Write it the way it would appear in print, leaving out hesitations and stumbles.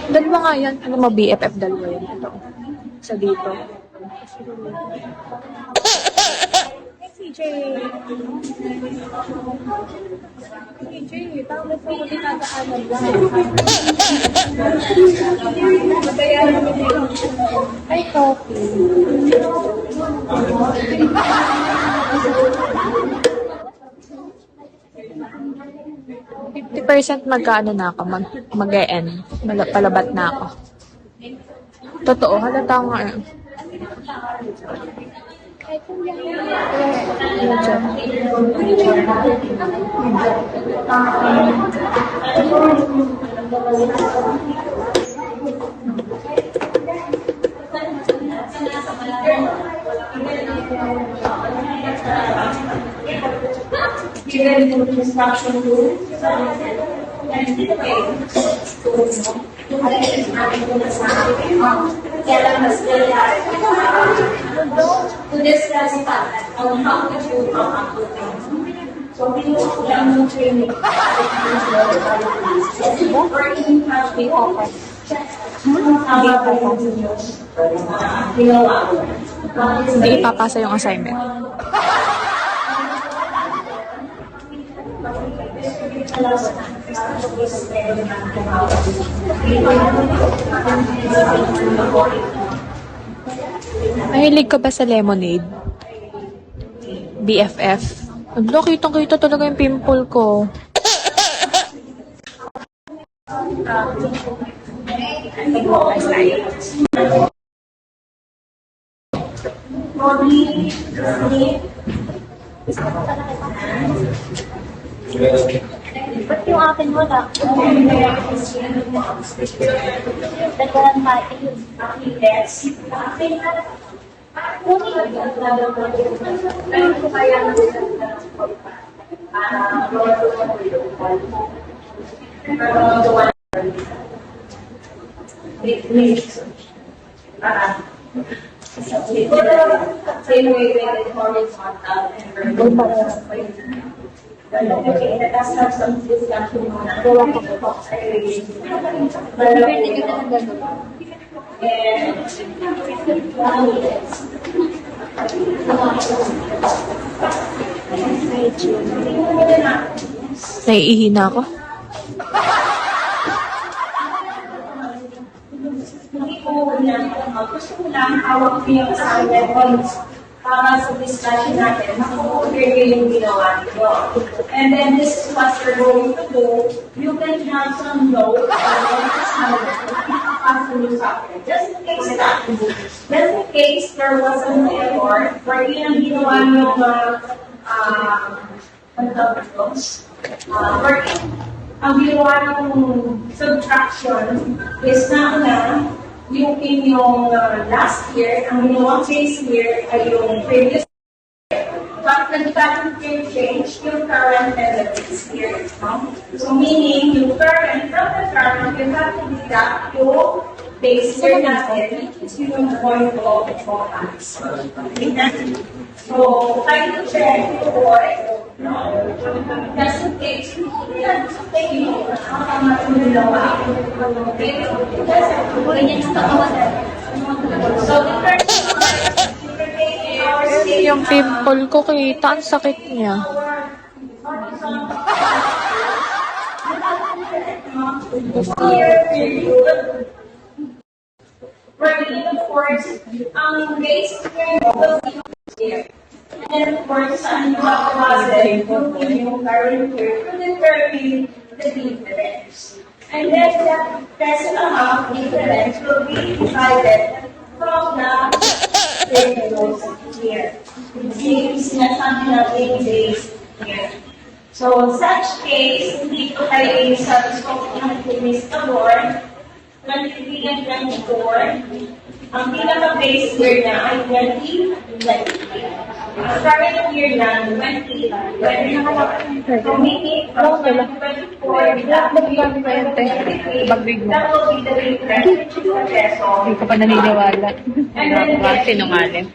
Dalawa nga yan. Ano mo, BFF dalawa yan. Ito. Sa dito. CJ. CJ, tawag mo ko dinadaanan lang. Ay, coffee. 50% magkaano na ako, mag-e-end. Palabat na ako. Totoo, halata nga eh. Instruction room. To discuss on how to do so we will learn training. Working Hindi ipapasa yung assignment. Mahilig ka ba sa lemonade? BFF. Ang kitang-kita talaga yung pimple ko. Ba't yung akin wala? Dagdagan natin yun. Yes. Same way with horizontal and vertical. Okay, let us have some discussion on that. Naiihi na ako. Gusto ko lang hawak ko yung assignment points para sa discussion natin. Maku-order yung ginawa nito. And then this is what you're going to do. You can have some notes just in case that. Just in case there was an error where yun ang ginawa yung ang ginawa ng subtraction is na yung inyong last year, ang ginawang base year ay yung previous year. But nagbago yung change yung current and the base year. No? So meaning, yung current, from the current, you have to deduct yung base year natin, which is yung point of balance. So, try to check for just in case, hindi na gusto tayo ang matulungan. Okay? So, the first Yung pimple ko kita, ang sakit niya. Working, of course, ang base year. And then, of course, saan yung makawasan yung current year to determine the difference. And then, that present amount difference will be divided from the previous year. Since nasabi natin base year. So, in such case, hindi ko tayo sa scope ng Mr. Board, 23 and 24, ang pinaka-base year na ay 2023. Ang current year na 2023. So, meaning from 2024, that will be the difference. Hindi ko pa naniniwala. And then, Sinungaling.